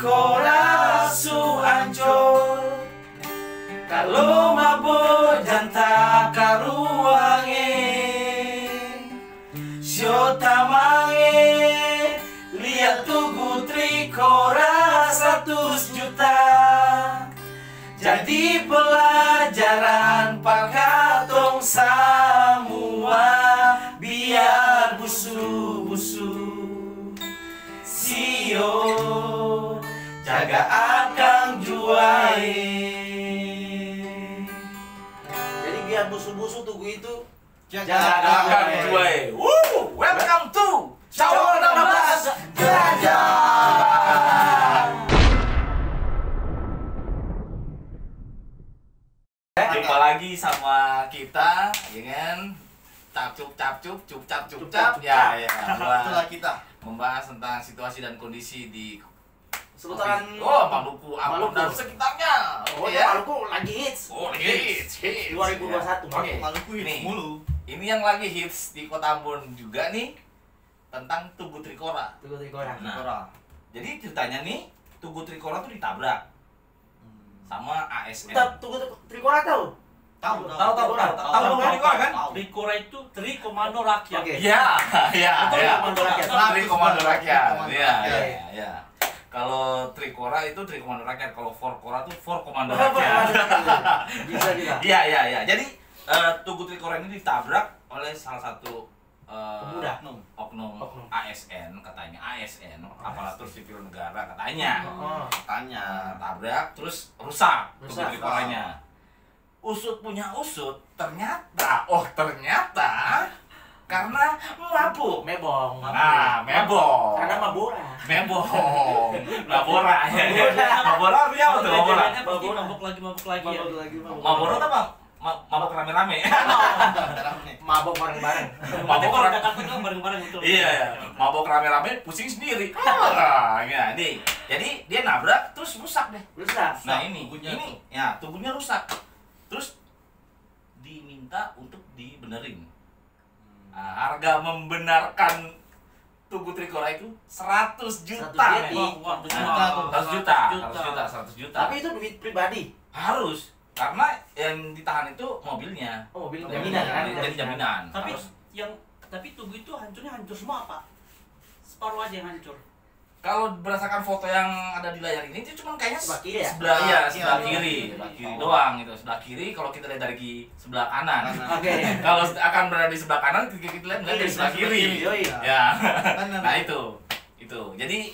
Trikora su ancol kalau mabok janta karuange Syota mange lihat tugu Trikora 100 juta jadi pelajaran pakatong semua biar busu-busu Sio jaga akang juai. Jadi biar busu-busu tugu itu Jaga akang juai. Welcome to Syawal 16 Jelajah. Jumpa lagi sama kita, ya kan? Capcup, ya, Itulah kita membahas tentang situasi dan kondisi di seputaran Maluku, Ambon dan sekitarnya. Oh Oke, ya, Maluku lagi hits. Oh, lagi hits. 2021. Oke. Maluku Nih. mulu. Ini yang lagi hits di Kota Ambon juga nih tentang Tugu Trikora. Tugu Trikora. Nah, jadi ceritanya nih Tugu Trikora tuh ditabrak sama ASN. Tugu Trikora tahu? Tahu Tugu Trikora kan? Trikora itu Tri Komando Rakyat. Oke. Iya, iya, Betul, iya. Komando Rakyat. Tri Komando Rakyat. Komando Iya, Rakyat. iya. Kalau Trikora itu Tri Komando Rakyat, kalau Forkora itu For Komando Komando Rakyat. Rakyat. Bisa. Iya. Jadi Tugu Trikora ini ditabrak oleh salah satu Pemuda. oknum Oknum. ASN, katanya ASN, aparatur sipil negara katanya. Oh. Tanya. Tabrak terus rusak Tugu Rusak. Trikoranya. Usut punya usut, ternyata karena mabuk. Mebong. Nah, mebong. Karena mabura. Mebong. Mabora. Mabora artinya apa tuh? Mabora. Mabuk lagi ya. Mabora itu apa? Mabok rame-rame. Mabok bareng-bareng. Berarti Mabok kalau rame. Jakarta kan bareng-bareng betul. Iya, mabok rame-rame pusing sendiri. Ya, nih. Jadi dia nabrak terus rusak deh. Rusak. Nah, ini Tubuhnya tuh. ya, tubuhnya rusak. Terus diminta untuk dibenerin. Nah, harga membenarkan Tugu Trikora itu 100 juta. 100 men. Wah, Juta. 100 juta. Tapi itu duit pribadi. Harus, karena yang ditahan itu mobilnya. Oh, mobil Jadi jaminan kan? Jadi jaminan. Tapi Harus. tapi tubuh itu hancurnya hancur semua, Pak. Separuh aja yang hancur. Kalau berdasarkan foto yang ada di layar ini itu cuma kayaknya Sebelah kiri ya? sebelah iya, sebelah Iya, kiri, iya. sebelah kiri doang gitu. Sebelah kiri kalau kita lihat dari sebelah kanan. Oke. Kalau akan berada di sebelah kanan kita lihat dari sebelah kiri. Yoi. Ya. Benar. Nah, itu. Jadi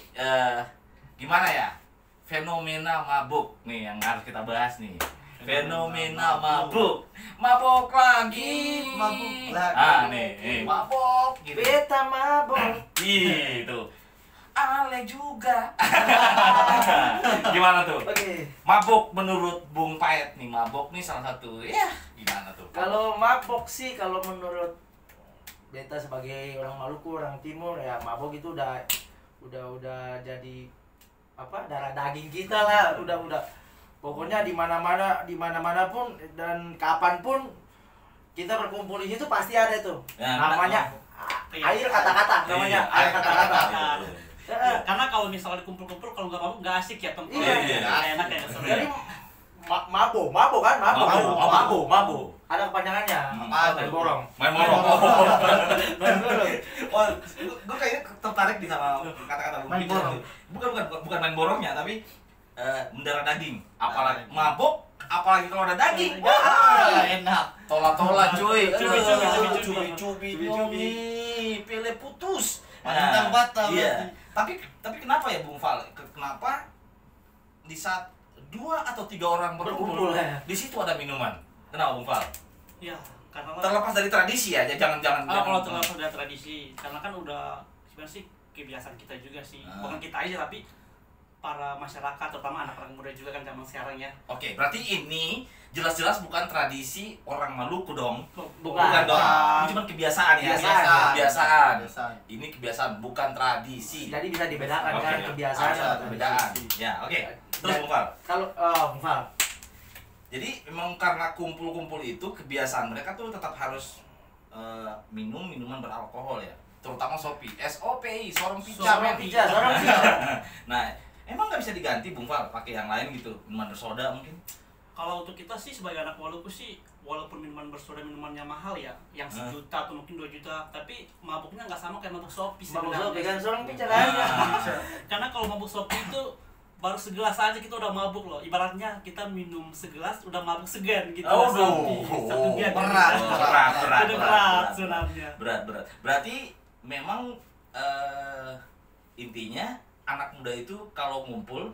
gimana ya? Fenomena mabuk nih yang harus kita bahas nih. Fenomena mabuk. Mabuk lagi. Mabuk lagi. Ah, nih, mabuk gitu. Beta mabok. Gitu. Ale juga. Gimana tuh? Oke. Mabuk menurut Bung Paet nih, mabuk nih salah satu ya gimana tuh? Kalau mabok sih, kalau menurut beta sebagai orang Maluku, orang Timur ya, mabok itu udah jadi apa, darah daging kita lah, udah pokoknya di mana-mana pun dan kapan pun kita berkumpul di situ pasti ada tuh Ya, namanya air kata-kata, namanya Iya, air kata-kata. Karena kalau misalnya dikumpul-kumpul kalau nggak mabuk nggak asik ya, Tom. Iya, Nggak enak ya. Jadi mabo kan, mabo. Ada kepanjangannya. Main borong. Main borong. Main borong. Wah, gue kayaknya tertarik di sama kata-kata Bung Main Pijar borong. nih. Bukan main borongnya, tapi mendarah daging. Apalagi mabuk, apalagi kalau ada daging. Wah, Enak. tola-tola cuy. Cubi-cubi. Pilih putus. Pantang batal. Iya. Tapi kenapa ya Bung Val? Kenapa di saat 2 atau 3 orang berkumpul, Berkumpul, ya. di situ ada minuman? Kenapa Bung Val? Ya, karena Terlepas dari tradisi ya, jangan. kalau terlepas dari tradisi, karena kan udah sebenarnya sih kebiasaan kita juga sih. Bukan kita aja tapi para masyarakat, terutama anak-anak muda juga kan zaman sekarang ya. Oke, berarti ini jelas-jelas bukan tradisi orang Maluku dong. Bukan. Dong. Ini cuma kebiasaan ya. Kebiasaan. Kebiasaan. Ini kebiasaan, bukan tradisi. Jadi bisa dibedakan Oke. kan kebiasaan Ada sama perbedaan. tradisi. Ya, oke. Terus Bung Val. Kalau Bung Val, Jadi memang karena kumpul-kumpul itu kebiasaan mereka tuh tetap harus minum minuman beralkohol ya. Terutama SOPI, SOPI, sorong pica. Sorong pica. Nah, emang nggak bisa diganti Bung Fal pakai yang lain gitu, minuman bersoda mungkin? Kalau untuk kita sih sebagai anak Maluku sih, walaupun minuman bersoda minumannya mahal ya, yang 1 juta atau mungkin 2 juta, tapi mabuknya nggak sama kayak mabuk Shopee Mabuk sebenarnya. Shopee kan seorang bicaranya. Karena kalau mabuk Shopee itu baru segelas aja kita udah mabuk loh. Ibaratnya kita minum segelas udah mabuk segan gitu. Oh, Shopee. Satu gen. berat. Itu berat sebenarnya. Berat. Berarti memang intinya anak muda itu kalau ngumpul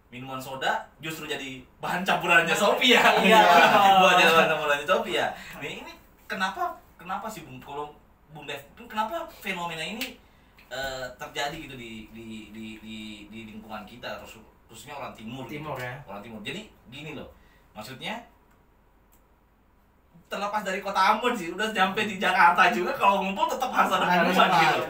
minuman soda justru jadi bahan campurannya Shopee ya. Iya. Buat jadi bahan campurannya Shopee ya. Nih ini kenapa sih Bung, kalau Bung Dev, kenapa fenomena ini terjadi gitu di lingkungan kita, khususnya orang timur gitu. Ya. Orang timur. Jadi gini loh, maksudnya terlepas dari kota Ambon sih, udah sampai di Jakarta juga kalau ngumpul tetap harus ada minuman gitu.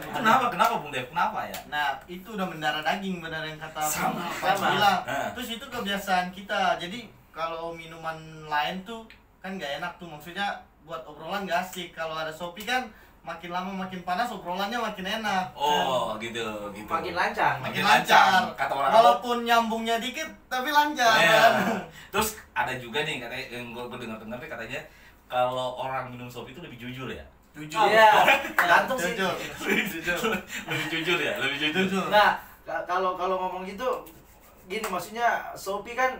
Kenapa Bung Dev? Kenapa ya? Nah, itu udah mendarah daging, benar yang kata Sama. Pak bilang. Nah. Terus itu kebiasaan kita. Jadi kalau minuman lain tuh kan nggak enak tuh, maksudnya buat obrolan nggak asik. Kalau ada Shopee kan makin lama makin panas, obrolannya makin enak. Oh, gitu. Makin lancar. Makin lancar. Kata orang Walaupun nyambungnya dikit tapi lancar. ya. Kan? Terus ada juga nih katanya yang gue dengar nih katanya kalau orang minum Shopee itu lebih jujur ya. Jujur. Iya. Gantung sih. Jujur. Lebih jujur ya, lebih jujur. Jujur. Nah, kalau ngomong gitu gini, maksudnya Shopee kan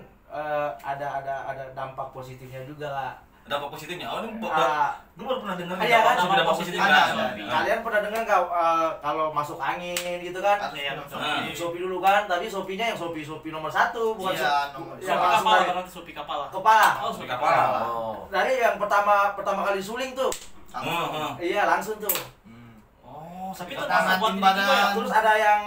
ada dampak positifnya juga lah. Dampak positifnya. Oh, ini gue baru pernah dengar Iya kan, dampak positif ada, kan. ada. Kalian pernah dengar nggak kalau masuk angin gitu kan? Iya, betul. Shopee dulu kan, tapi Shopee-nya yang Shopee nomor 1, bukan Iya, Shopee- nomor yang Shopee langsung kapal, dari berarti Shopee kapal. kepala. Oh, Shopee Shopee kapal. kapal. Oh. Dari yang pertama kali suling tuh. Iya, langsung tuh. Oh, Tapi Shopee itu kapal. masa buat ini Badan. juga ya. Terus ada yang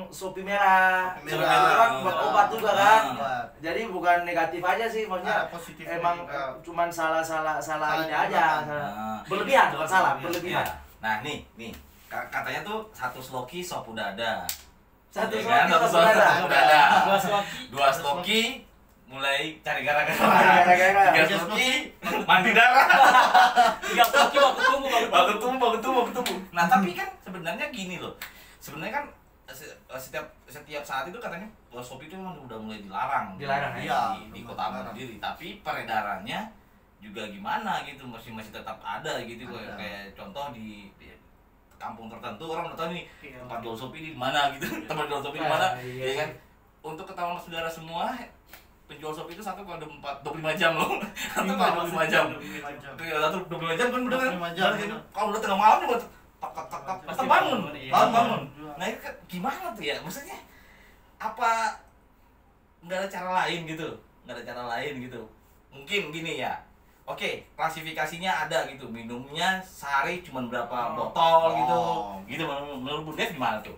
Shopee merah. Shopee Shopee merah. itu kan buat obat juga kan. Buat. Jadi bukan negatif aja sih, maksudnya Ada positifnya emang juga. cuman salah ini juga aja. kan. salah. Berlebihan, bukan salah, Iya. berlebihan. Nah, nih. Katanya tuh satu sloki sop udah ada. Satu Ya kan? Shopee Satu sop udah ada. udah ada. Dua sloki. Dua sloki mulai cari gara-gara. Gara-gara. Tiga sloki mandi darah. 3 sloki waktu tunggu. Baku tumbuh. Nah, tapi kan sebenarnya gini loh. Sebenarnya kan setiap saat itu katanya Shopee itu memang udah mulai dilarang. Dilarang, ya? Di kota Ambon sendiri. Tapi peredarannya juga gimana gitu, masih tetap ada gitu. Ada. Kayak contoh di kampung tertentu orang udah tahu nih Iya. tempat jual Shopee di mana gitu. Tempat jual Shopee di mana? Iya. Ya kan? Untuk ketahuan saudara semua, penjual Shopee itu satu kalau ada 25 jam loh. Satu kalau 25 jam. Iya, satu 25 jam kan udah kan. 25 jam. Kalau udah tengah malam nih tak Pasti bangun. bangun, iya. Bangun. Nah, itu kan gimana tuh ya? Maksudnya apa nggak ada cara lain gitu? Nggak ada cara lain gitu. Mungkin gini ya. Oke, klasifikasinya ada gitu. Minumnya sehari cuma berapa botol gitu. Gitu menurut Bung Dev gimana tuh?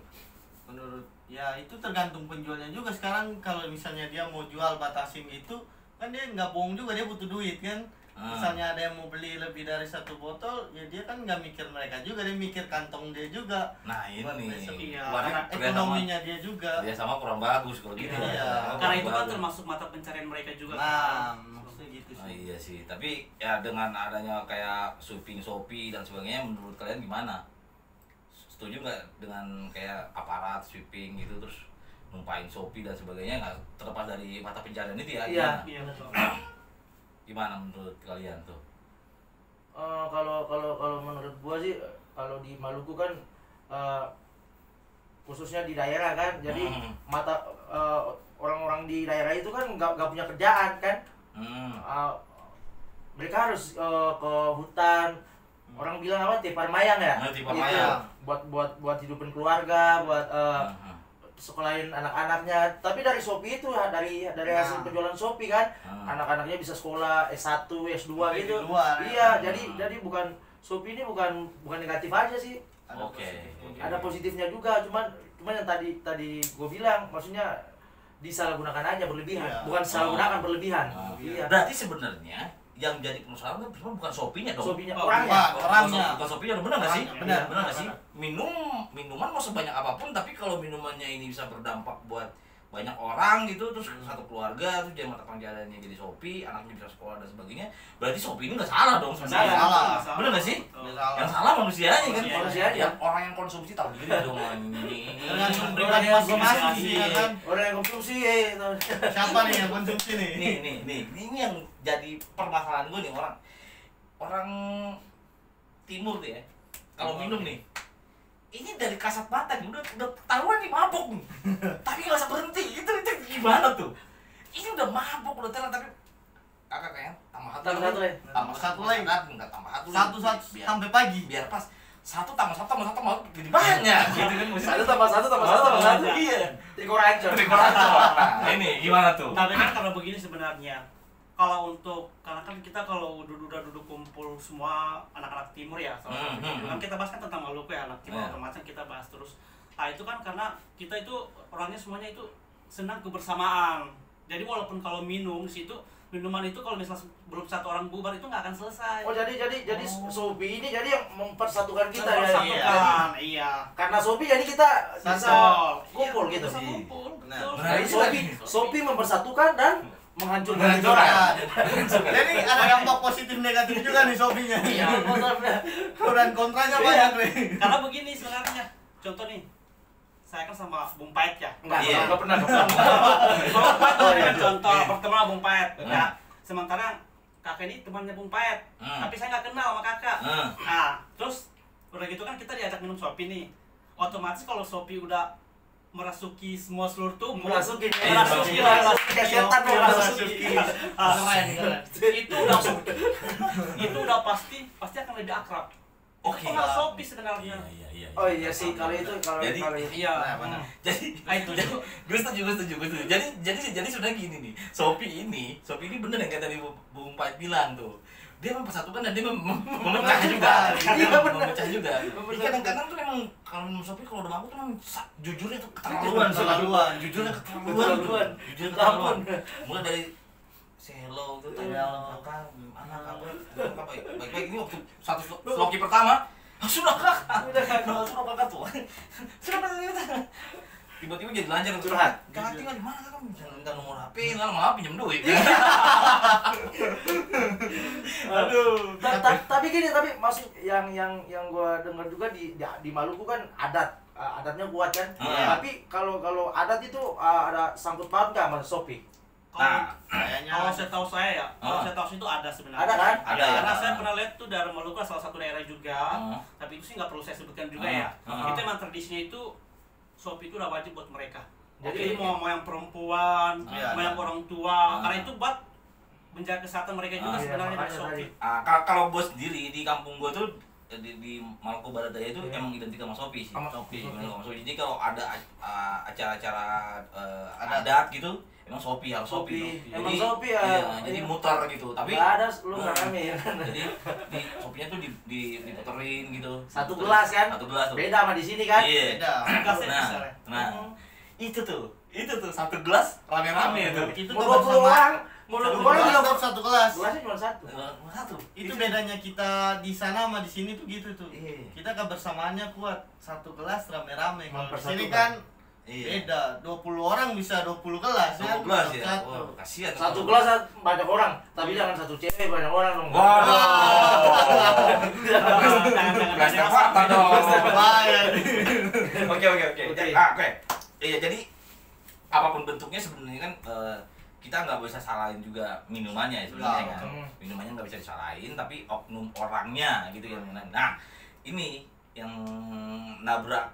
Menurut ya itu tergantung penjualnya juga. Sekarang kalau misalnya dia mau jual batasin itu kan dia nggak bohong juga, dia butuh duit kan. Misalnya ada yang mau beli lebih dari 1 botol, ya dia kan nggak mikir mereka juga, dia mikir kantong dia juga. Nah, ini Buat nih. besok, iya. Berarti Karena kerjasama- ekonominya dia juga. kerjasama kurang bagus kalau gitu. Iya. Karena itu kan termasuk mata pencarian mereka juga. Nah, maksudnya gitu Oh, sih. iya sih, tapi ya dengan adanya kayak Shopee dan sebagainya, menurut kalian gimana? Setuju nggak dengan kayak aparat sweeping gitu terus numpain Shopee dan sebagainya, nggak terlepas dari mata pencarian itu ya? Iya. Gimana? Iya, betul. Gimana menurut kalian tuh? Kalau menurut gua sih, kalau di Maluku kan khususnya di daerah kan, jadi mata orang-orang di daerah itu kan nggak punya kerjaan kan. Mereka harus ke hutan. Orang bilang apa, tipar mayang ya? Nah, tipar Gitu. mayang. Buat hidupin keluarga, buat sekolahin anak-anaknya. Tapi dari Shopee itu, dari hasil penjualan Shopee kan, anak-anaknya bisa sekolah S1, S2 Tapi gitu. di luar, Iya, ya. jadi bukan Shopee ini bukan negatif aja sih. Ada Oke. positifnya. Ada positifnya juga, cuman yang tadi gue bilang, maksudnya disalahgunakan aja berlebihan, Iya. bukan disalahgunakan berlebihan. Oh. Iya. Berarti sebenarnya yang jadi permasalahan kan sebenarnya bukan Shopee-nya dong. Shopee-nya Oh, orangnya. orangnya. Bukan Shopee-nya, benar nggak sih? Benar. Benar nggak sih? Minuman mau sebanyak apapun, tapi kalau minumannya ini bisa berdampak buat banyak orang gitu, terus satu keluarga terus jadi mata pelajarannya jadi Shopee, anaknya bisa sekolah dan sebagainya, berarti Shopee ini nggak salah dong sebenarnya. Salah. Bener nggak sih? Salah. Yang salah manusianya kan. Manusianya. Yang orang yang konsumsi tahu diri dong anjing. Tergantung Orang pribadi yang masing-masing konsumsi. ya kan. Orang yang konsumsi Siapa nih yang konsumsi nih? Ini yang jadi permasalahan gue nih, orang timur tuh ya. Kalau minum nih, ini dari kasat mata nih, udah ketahuan nih mabok nih. Tapi nggak usah berhenti. Itu gimana tuh? Ini udah mabok udah terang tapi kakak kayak tambah satu lagi. Tambah satu lagi. Enggak tambah satu. Satu sampai pagi. Biar pas satu tambah satu jadi banyak gitu kan. Satu tambah satu. Iya. Trikor hancur. Nah, ini gimana tuh? Tapi kan kalau begini sebenarnya, kalau untuk karena kan kita kalau udah duduk kumpul semua anak-anak timur ya, salah satu kan kita bahas kan tentang Maluku ya, anak timur macam kita bahas terus. Nah itu kan karena kita itu orangnya semuanya itu senang kebersamaan. Jadi walaupun kalau minum di situ minuman itu kalau misalnya belum satu orang bubar itu nggak akan selesai. Oh jadi Shopee ini jadi yang mempersatukan kita ya. Mempersatukan, iya. Karena Shopee jadi kita bisa kumpul Iya, gitu. bisa kumpul. Benar. Betul. Jadi Shopee mempersatukan dan menghancurkan Nah, jadi ada dampak positif negatif juga nih Shopee-nya. Iya, Pro dan kontranya banyak nih. Karena begini sebenarnya, contoh nih, saya kan sama Bung Pait ya. Enggak pernah. Bung Pait tuh kan contoh pertemuan Bung Pait. Ya, sementara kakak ini temannya Bung Pait, tapi saya nggak kenal sama kakak. Nah, terus udah gitu kan kita diajak minum Shopee nih. Otomatis kalau Shopee udah merasuki semua seluruh tubuh, Merasuki setan merasuki. Itu udah pasti akan lebih akrab. Oke. Itu kenal Shopee sebenarnya. Iya. Oh iya sih kalau itu Jadi, Iya. Jadi Itu gue setuju. Jadi sebenarnya gini nih, Shopee ini bener yang kata tadi Bung Pait bilang tuh. Dia mempersatukan dan dia memecah juga. Iya, bener. Memecah juga. Jadi kadang-kadang tuh memang kalau minum Shopee kalau udah mabuk tuh memang jujurnya tuh keterlaluan. Jujurnya keterlaluan. Mulai dari say hello tuh tanya apa anak apa baik ini waktu satu sloki pertama sudah kakak tuh tiba-tiba jadi lancar curhat. Kakak tinggal di mana kakak minta nomor HP malah pinjam duit. Aduh. Tapi maksud yang gua dengar juga di Maluku kan adatnya kuat kan. Tapi kalau adat itu ada sangkut paut nggak sama Shopee? Kalau saya tahu itu ada sebenarnya. Ada kan? Ada. Karena saya pernah lihat tuh dari Maluku salah satu daerah juga. Tapi itu sih nggak perlu saya sebutkan juga ya. Itu emang tradisinya itu Shopee itu udah wajib buat mereka. Jadi mau yang perempuan, mau yang orang tua, karena itu buat menjaga kesehatan mereka juga sebenarnya dari Shopee. Kalau gue sendiri di kampung gue tuh di Maluku Barat Daya itu emang identik sama Shopee sih. Shopee. Jadi kalau ada acara-acara adat gitu, emang Shopee harus Shopee. Emang Shopee ya. Iya, jadi muter gitu. Tapi nggak ada lu nggak rame ya. Jadi di Shopee-nya tuh diputerin gitu. Satu gelas kan? Satu gelas tuh. Beda sama di sini kan? Iya. Gelasnya Nah, itu tuh satu gelas rame-rame tuh. Itu Mau 20 orang, juga satu kelas. gelasnya cuma satu. Satu. Itu bedanya kita di sana sama di sini tuh gitu tuh. Iya. Kita kebersamaannya kuat. Satu kelas rame-rame. Kalau di sini Mempersatukan. kan Iya. beda. 20 orang bisa 20 kelas ya. 20 gelas ya. Satu. Wah, kasihan. Satu gelas banyak orang, tapi jangan satu cewek banyak orang dong. Waduh. Plastik fakta dong. Bahaya. Oke. Oke. Iya, jadi apapun bentuknya sebenarnya kan kita nggak bisa salahin juga minumannya sebenarnya kan. Minumannya nggak bisa disalahin, tapi oknum orangnya gitu yang nah ini yang nabrak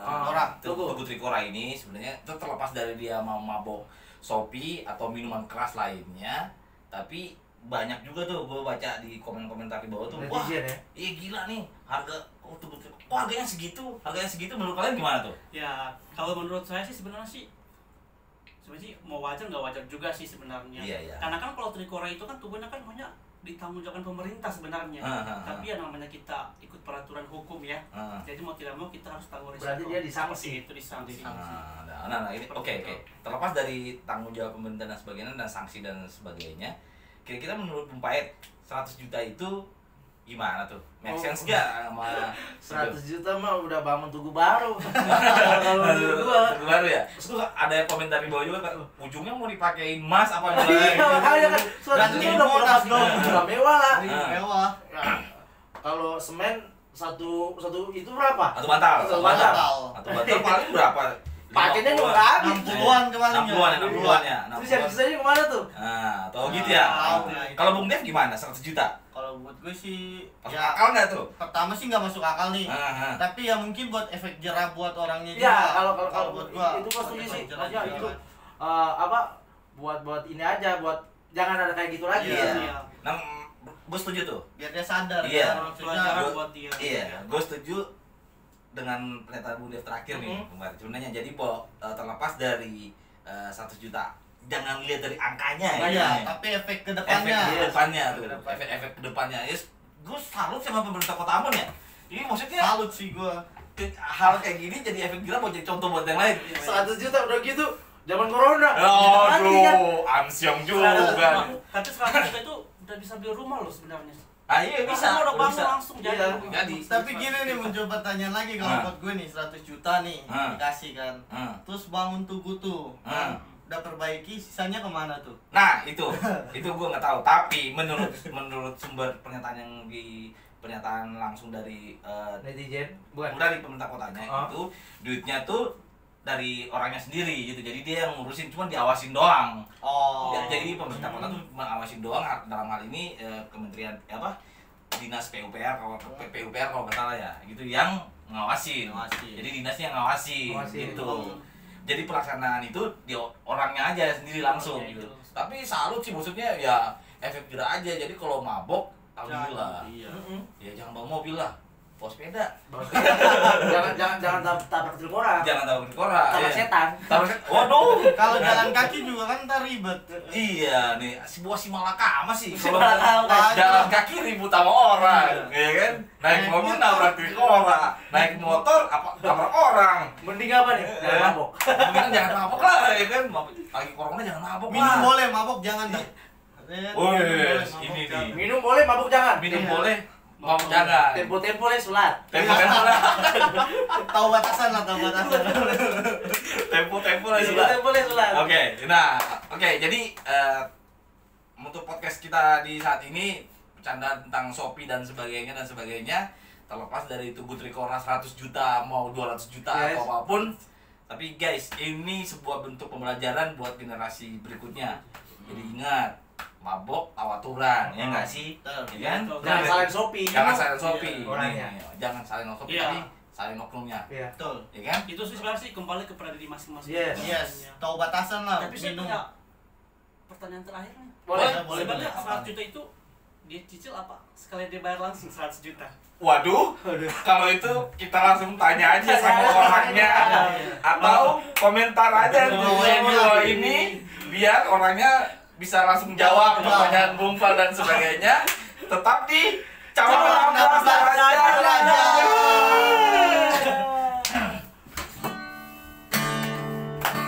orang Tugu Trikora ini sebenarnya itu terlepas dari dia mau mabok Shopee atau minuman keras lainnya, tapi banyak juga tuh gue baca di komentar di bawah tuh, wah iya gila nih harga Tugu Trikora, wah harganya segitu menurut kalian gimana tuh? Ya kalau menurut saya sih sebenarnya mau wajar nggak wajar juga sih sebenarnya. Iya. Karena kan kalau Trikora itu kan tubuhnya kan banyak ditanggungjawabkan pemerintah sebenarnya. Tapi yang namanya kita ikut peraturan hukum ya. Jadi mau tidak mau kita harus tanggung risiko. Berarti dia disanksi. Itu disanksi. Nah, ini oke. Terlepas dari tanggung jawab pemerintah dan sebagainya dan sanksi dan sebagainya, kira-kira menurut Bung Pait 100 juta itu Gimana tuh? Make Oh. sense gak sama 100 juta mah udah bangun tugu baru. Kalau menurut gua. Tugu baru ya? Terus ada yang komentar di bawah juga kan, ujungnya mau dipakein emas apa yang Iya, lain? makanya kan 100 Ganti juta udah monas dong. udah mewah lah. Mewah. Ya, kalau semen satu itu berapa? Atau bantal? Satu bantal. Atau bantal paling berapa? Paketnya nggak habis. 60-an kemarin. 60-an ya? Terus yang sisanya kemana tuh? Nah, tau gitu ya? Tahu. Kalau Bung Dev gimana? 100 juta? Kalau buat gue sih Masuk ya akal nggak tuh? pertama sih nggak masuk akal nih. Ah, ah. Tapi ya mungkin buat efek jerah buat orangnya juga. Ya, kalau buat gua itu gua setuju efek sih. jerah Maksudnya juga itu kan. apa buat ini aja, buat jangan ada kayak gitu lagi Iya. ya. Nah, gue setuju tuh. Biar dia sadar Iya. kan, maksudnya Pelajaran gua- buat dia. Iya, gue setuju dengan pernyataan Bung Dev terakhir nih kemarin. Sebenarnya jadi terlepas dari 100 juta, jangan lihat dari angkanya iya, ya. tapi efek ke Efek depannya. ke depannya tuh, Efek ke depannya. efek ke depannya. Yes, gue salut sama pemerintah Kota Ambon ya. Ini maksudnya Salut sih gua. hal kayak gini jadi efek jerah buat jadi contoh buat yang lain. 100 juta udah gitu zaman corona. Aduh, ansiong juga. Tapi 100 juta itu udah bisa beli rumah loh sebenarnya. Ah iya bisa, Karena udah udah bangun bisa. langsung jadi. Iya. Jadi. Tapi gini nih muncul pertanyaan lagi kalau Ah. buat gue nih 100 juta nih Ah. dikasih kan. Hmm. Terus bangun tugu tuh. Ah. Udah perbaiki, sisanya kemana tuh? Nah itu gue nggak tahu. Tapi menurut sumber pernyataan yang pernyataan langsung dari Netizen bukan. dari pemerintah kotanya Oh. itu duitnya tuh dari orangnya sendiri gitu. Jadi dia yang ngurusin, cuma diawasin doang. Oh. Ya, jadi pemerintah kota tuh mengawasin doang. Dalam hal ini kementerian dinas PUPR kalau nggak salah ya gitu yang ngawasin. Ngawasin. Jadi dinasnya yang ngawasin Ngawasin. gitu. Jadi pelaksanaan itu di orangnya aja sendiri langsung Orangnya gitu. itu. Tapi salut sih, maksudnya ya efek jerah aja. Jadi kalau mabok alhamdulillah. Iya. Ya jangan bawa mobil lah. Bawa sepeda. jangan tabrak trikora. Jangan tahu kora. Tabrak setan. Waduh. Kalau jalan kaki juga kan ntar ribet. Iya nih, sebuah si malakama sih. Kalau Malakama. jalan kaki ribut sama orang, ya kan? Naik mobil nabrak trikora, naik motor nabrak orang. Mending apa nih? Jangan mabok. Mendingan jangan mabok lah, ya kan? Lagi corona jangan mabok Minum lah. boleh, mabok jangan dah. Woi, Mabok ini jangan. nih. Minum boleh, mabuk jangan. Minum Iya. boleh, mabok jangan. Tempo-tempo lah sholat. Tempo lah. Tahu batasan lah, tahu batasan. Tempo lah sudah. Tempo lah sholat. Oke, jadi untuk podcast kita di saat ini bercanda tentang Shopee dan sebagainya terlepas dari Tugu Trikora 100 juta mau 200 juta Yes. atau apapun, tapi guys ini sebuah bentuk pembelajaran buat generasi berikutnya. Jadi ingat, mabok awaturan ya nggak sih? Betul. Ya kan? Jangan salahin Shopee. Jangan salahin Shopee. Iya, orangnya. Nih, jangan salahin Shopee, Iya. tapi salahin oknumnya, Iya. Betul. ya kan? Itu sih sebenarnya sih kembali kepada diri masing-masing. Yes. Yes, tahu batasan lah. Tapi saya minum. punya pertanyaan terakhir nih. Boleh. Boleh. Sebenarnya Apa 100 juta itu dia cicil apa? Sekalian dia bayar langsung 100 juta. Waduh, kalau itu kita langsung tanya aja sama orangnya, atau komentar aja di video ini biar orangnya bisa langsung jawab pertanyaan Bungfal dan sebagainya. Tetap di Cawalan Raja.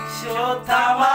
Shotama